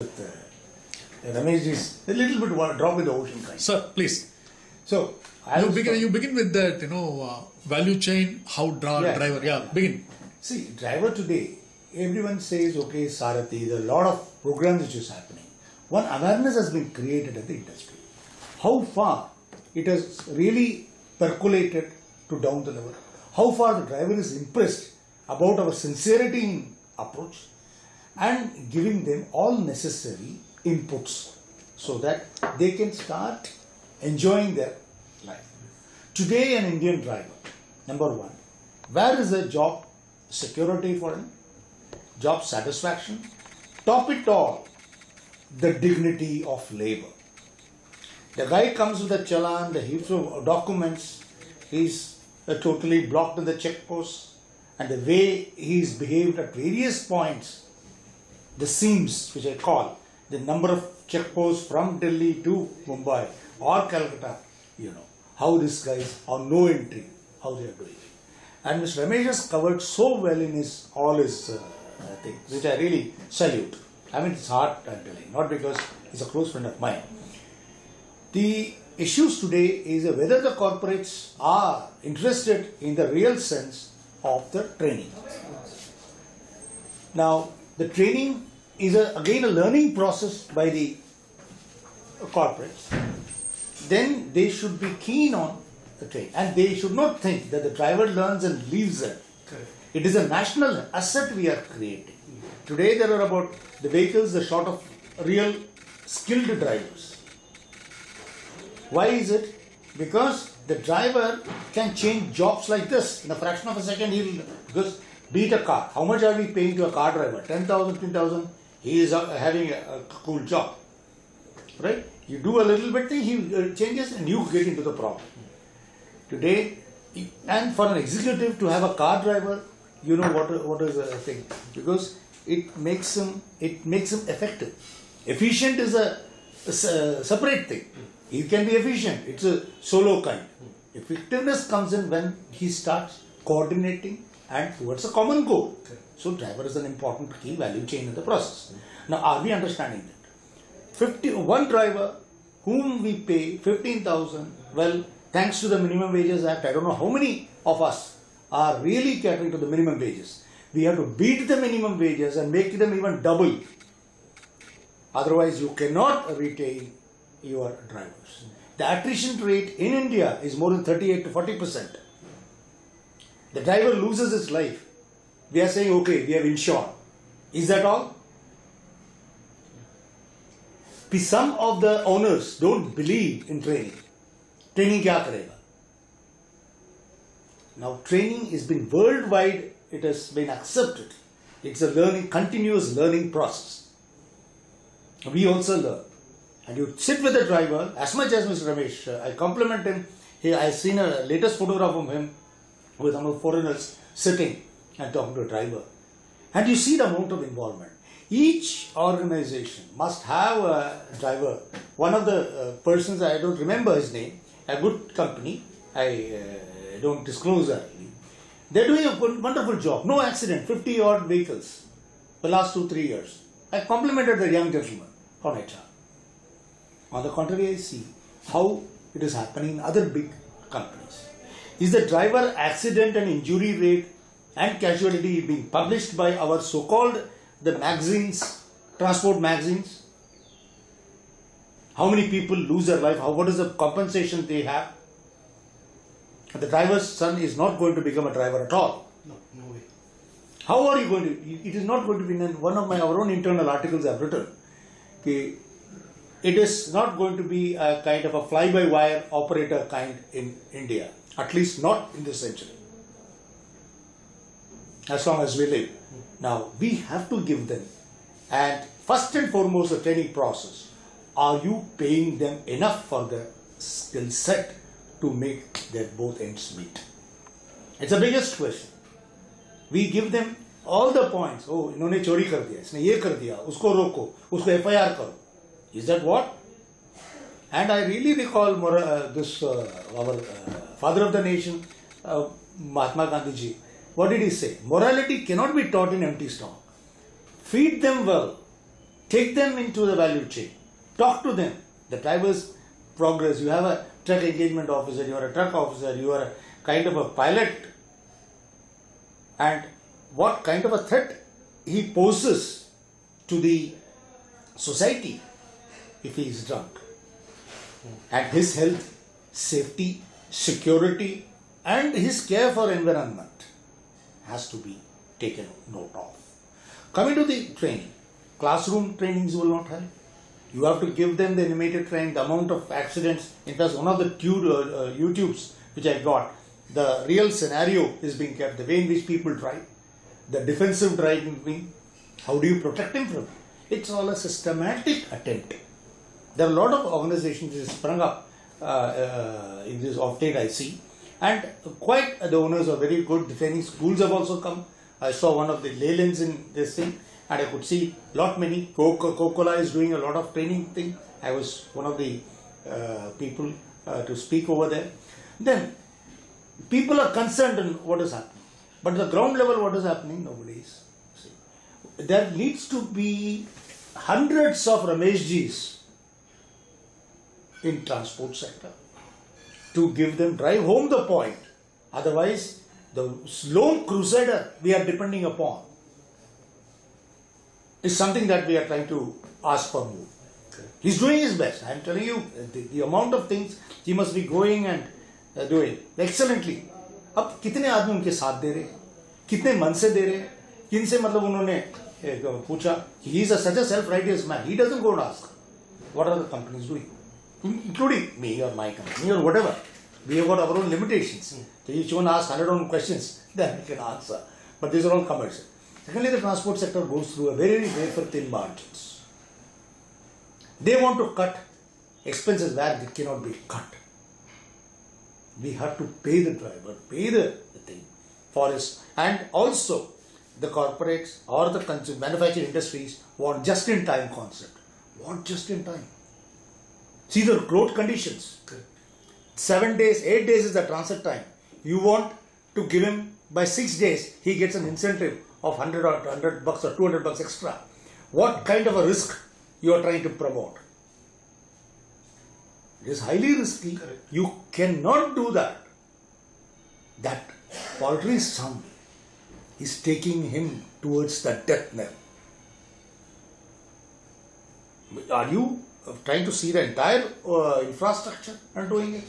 Ramesh is a little bit one drop in the ocean kind. Sir, please. So You begin with that, value chain, how driver. Yeah, begin. See, driver today, everyone says, okay, Sarathi, there are a lot of programs which is happening. One awareness has been created in the industry. How far it has really percolated to down the level. How far the driver is impressed about our sincerity in approach and giving them all necessary inputs so that they can start enjoying their life. Today an Indian driver, number one, where is the job security for him? Job satisfaction? Top it all, the dignity of labor. The guy comes with a challan, the heaps of documents, he's totally blocked in the check post, and the way he's behaved at various points, the seams which I call, the number of check posts from Delhi to Mumbai or Calcutta, how these guys on no entry, how they are doing it. And Mr. Ramesh has covered so well in all his things, which I really salute. I mean, it's hard, I'm telling, not because he's a close friend of mine. The issues today is whether the corporates are interested in the real sense of the training. Now, the training is again a learning process by the corporates. Then they should be keen on the training, and they should not think that the driver learns and leaves it. It is a national asset we are creating. Today there are about the vehicles are short of real skilled drivers. Why is it? Because the driver can change jobs like this in a fraction of a second. Because beat a car. How much are we paying to a car driver? 10,000, 15,000. He is having a cool job, right? You do a little bit thing, he changes, and you get into the problem. Today, and for an executive to have a car driver, what is the thing? Because it makes him effective. Efficient is a separate thing. He can be efficient. It's a solo kind. Effectiveness comes in when he starts coordinating and towards a common goal. So driver is an important key value chain in the process. Now, are we understanding that? One driver whom we pay 15,000, well, thanks to the Minimum Wages Act, I don't know how many of us are really catering to the minimum wages. We have to beat the minimum wages and make them even double. Otherwise, you cannot retain your drivers. The attrition rate in India is more than 38 to 40%. The driver loses his life. We are saying, okay, we have insured. Is that all? Some of the owners don't believe in training. Training kya karega? Now, training has been worldwide, it has been accepted. It's a continuous learning process. We also learn. And you sit with the driver, as much as Mr. Ramesh, I compliment him. I've seen a latest photograph of him with some of foreigners sitting and talking to a driver. And you see the amount of involvement. Each organization must have a driver. One of the persons, I don't remember his name, a good company, I don't disclose that. They're doing a wonderful job. No accident, 50 odd vehicles the last 2-3 years. I complimented the young gentleman from HR. On the contrary, I see how it is happening in other big companies. Is the driver accident and injury rate and casualty being published by our so-called the magazines, transport magazines? How many people lose their life? What is the compensation they have? The driver's son is not going to become a driver at all. No way. How are you going to? It is not going to be in one of our own internal articles I have written. Okay, it is not going to be a kind of a fly-by-wire operator kind in India, at least not in this century, as long as we live. Now, we have to give them, and first and foremost, the training process. Are you paying them enough for the skill set to make their both ends meet? It's the biggest question. We give them all the points. Oh, इन्होंने चोरी कर दिया, इसने ये कर दिया, उसको रोको, उसको FIR करो. Is that what? And I really recall our father of the nation, Mahatma Gandhi ji. What did he say? Morality cannot be taught in empty stomach. Feed them well. Take them into the value chain. Talk to them. The driver's progress. You have a truck engagement officer, you are a truck officer, you are a kind of a pilot. And what kind of a threat he poses to the society if he is drunk. And his health, safety, security and his care for environment has to be taken note of. Coming to the training, classroom trainings will not help. You have to give them the animated training, the amount of accidents. In fact, one of the YouTubes which I got, the real scenario is being kept, the way in which people drive, the defensive driving, how do you protect him from it? It's all a systematic attempt. There are a lot of organizations that sprung up in this of-date I see, and quite the owners are very good. The training schools have also come. I saw one of the Leylands in this thing, and I could see lot many. Coca-Cola is doing a lot of training thing. I was one of the people to speak over there. Then people are concerned in what is happening, but at the ground level, what is happening? Nobody is. See, there needs to be hundreds of Rameshjis in transport sector to give them, drive home the point. Otherwise, the lone crusader we are depending upon is something that we are trying to ask for more. He's doing his best. I am telling you, the amount of things he must be going and doing excellently. अब कितने आदमी उनके साथ दे रहे हैं, कितने मन से दे रहे हैं, किनसे मतलब उन्होंने पूछा. He is such a self-righteous man. He doesn't go and ask what are the companies doing, including me or my company or whatever. We have got our own limitations. So each one asks 100 questions, then we can answer. But these are all commercial. Secondly, the transport sector goes through a very wafer thin margins. They want to cut expenses where they cannot be cut. We have to pay the driver, pay the thing for his, and also the corporates or the manufacturing industries want just-in-time concept. Want just-in-time. See the growth conditions. 7 days, 8 days is the transit time. You want to give him by 6 days, he gets an incentive of $100 or $100 or $200 extra. What kind of a risk you are trying to promote? It is highly risky. Correct. You cannot do that. That paltry sum is taking him towards the death knell. Are you trying to see the entire infrastructure and doing it?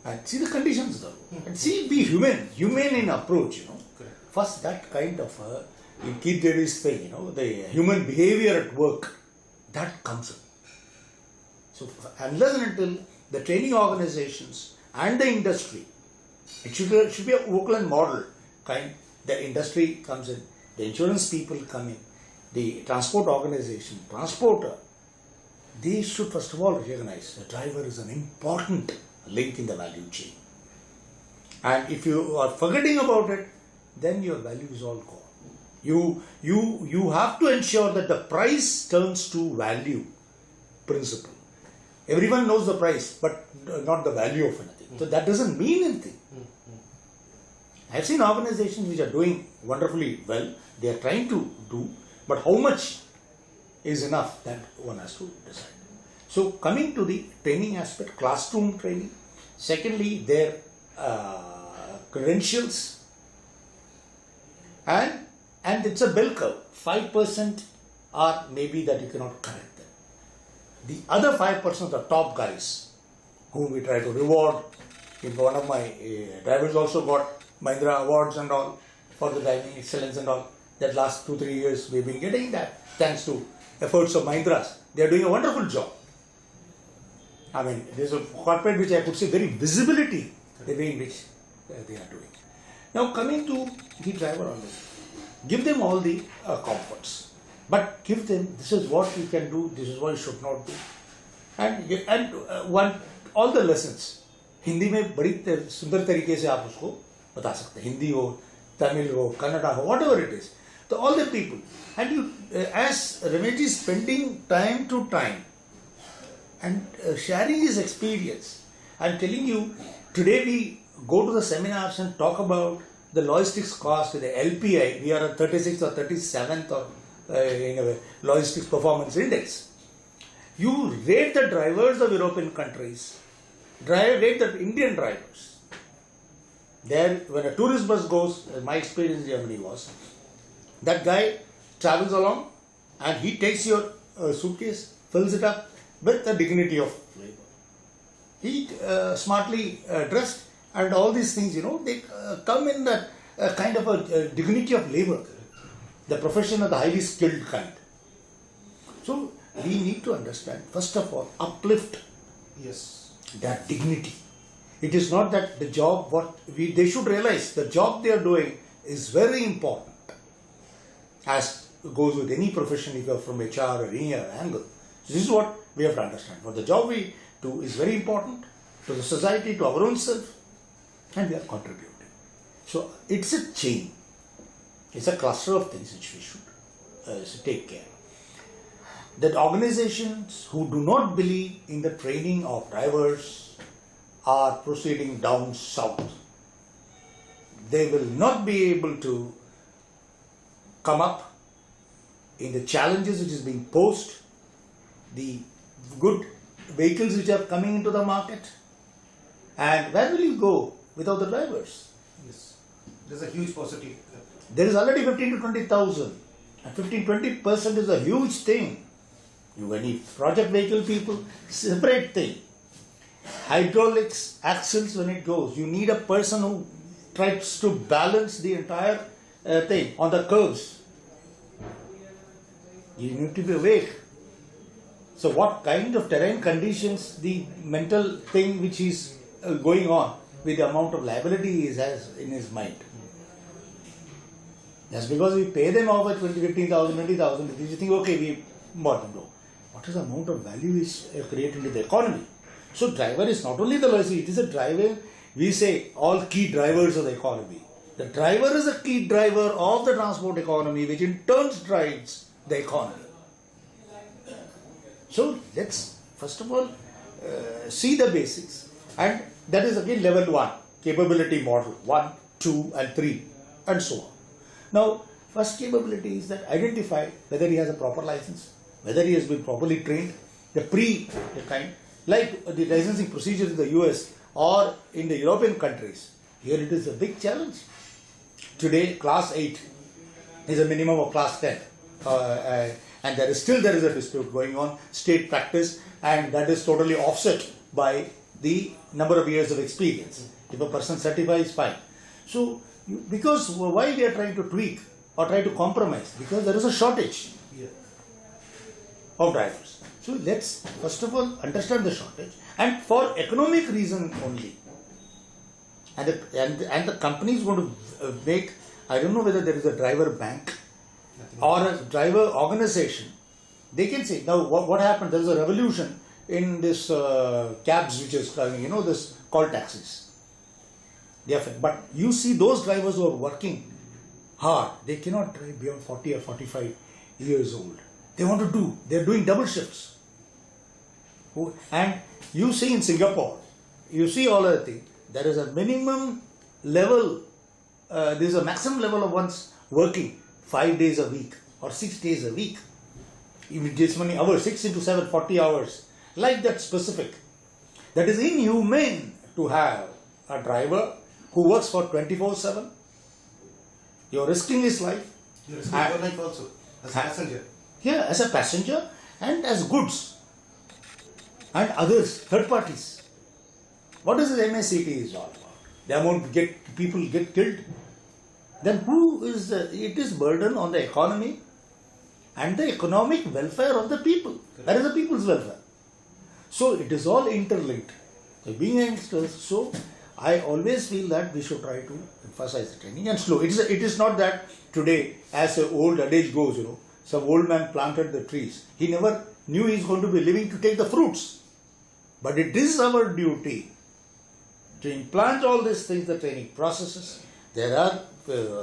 And see the conditions though. And see, be humane in approach, you know. Correct. First, that kind of, in Keith Davis' thing, you know, the human behavior at work, that comes in. So, unless and until the training organizations and the industry, it should be a Oakland model kind. The industry comes in, the insurance people come in, the transport organization, transporter, they should first of all recognize the driver is an important link in the value chain. And if you are forgetting about it, then your value is all gone. You have to ensure that the price turns to value principle. Everyone knows the price, but not the value of anything. So that doesn't mean anything. I've seen organizations which are doing wonderfully well. They are trying to do, but how much is enough, that one has to decide. So coming to the training aspect, classroom training. Secondly, their credentials, and it's a bell curve. 5% are maybe that you cannot correct them. The other 5% are the top guys whom we try to reward. In one of my drivers also got Mahindra awards and all for the driving excellence and all. That last 2-3 years we've been getting that thanks to efforts of Mahindras. They are doing a wonderful job. I mean, there's a corporate which I could say very visibility the way in which they are doing. Now coming to the driver only, give them all the comforts, but give them this is what you can do, this is what you should not do, and all the lessons. Hindi में बड़ी सुंदर तरीके से आप उसको बता सकते हैं. हिंदी हो, तमिल हो, कन्नड़ा हो, whatever it is. So all the people, and you as Ramesh is spending time to time and sharing his experience. I'm telling you, today we go to the seminars and talk about the logistics cost, the LPI. We are at 36th or 37th or in a logistics performance index. You rate the drivers of European countries, rate the Indian drivers. There, when a tourist bus goes, my experience in Germany was, that guy travels along and he takes your suitcase, fills it up with the dignity of labor. He smartly dressed, and all these things, they come in that kind of a dignity of labor, the profession of the highly skilled kind. So we need to understand, first of all, uplift that dignity. It is not that the job, they should realize the job they are doing is very important, as goes with any profession if you are from HR or any other angle. So this is what we have to understand. What the job we do is very important to the society, to our own self, and we are contributing. So it's a chain. It's a cluster of things which we should take care of. That organizations who do not believe in the training of drivers are proceeding down south. They will not be able to come up in the challenges which is being posed, the good vehicles which are coming into the market, and where will you go without the drivers? Yes, there's a huge positive. There is already 15 to 20,000, and 15-20% is a huge thing. You need project vehicle people, separate thing. Hydraulics, axles, when it goes, you need a person who tries to balance the entire thing on the curves. You need to be awake. So what kind of terrain conditions, the mental thing which is going on with the amount of liability he has in his mind. Just because we pay them off at 15,000, 20,000, you think, okay, we bought them. No. What is the amount of value is created in the economy? So driver is not only the logistic, it is a driver. We say all key drivers of the economy. The driver is a key driver of the transport economy, which in turn drives the economy. So let's first of all see the basics, and that is again level 1, capability model 1, 2 and 3 and so on. Now first capability is that identify whether he has a proper license, whether he has been properly trained, the kind, like the licensing procedures in the US or in the European countries. Here it is a big challenge. Today class 8 is a minimum of class 10. And there is a dispute going on, state practice, and that is totally offset by the number of years of experience. If a person certifies, fine. So, because why we are trying to tweak or try to compromise? Because there is a shortage of drivers. So let's first of all understand the shortage, and for economic reason only. And the company is going to make, I don't know whether there is a driver bank or a driver organization. They can say, now what happened, there is a revolution in this cabs which is coming, this call taxis. But you see those drivers who are working hard, they cannot drive beyond 40 or 45 years old. They are doing double shifts. And you see in Singapore, you see all other things, there is a minimum level, there is a maximum level of one's working 5 days a week or 6 days a week. Even this many hours, 6 into 7, 40 hours, like that specific. That is inhumane to have a driver who works for 24/7. You're risking his life. You're risking your life also, as a passenger. Yeah, as a passenger and as goods. And others, third parties. What is this MACT is all about? The amount people get killed. Then who is it is burden on the economy and the economic welfare of the people. That is the people's welfare. So it is all interlinked. So being youngsters, so I always feel that we should try to emphasize the training and slow. It is not that today, as the old adage goes, some old man planted the trees. He never knew he is going to be living to take the fruits. But it is our duty to implant all these things, the training processes. There are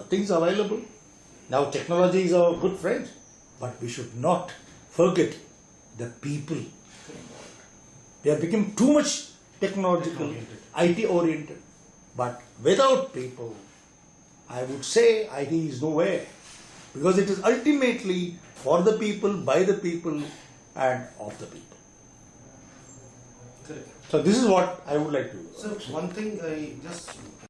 things available. Now technology is our good friend, but we should not forget the people. They have become too much technological, IT oriented. But without people, I would say IT is nowhere. because it is ultimately for the people, by the people, and of the people. Correct. So this is what I would like to. So one thing I just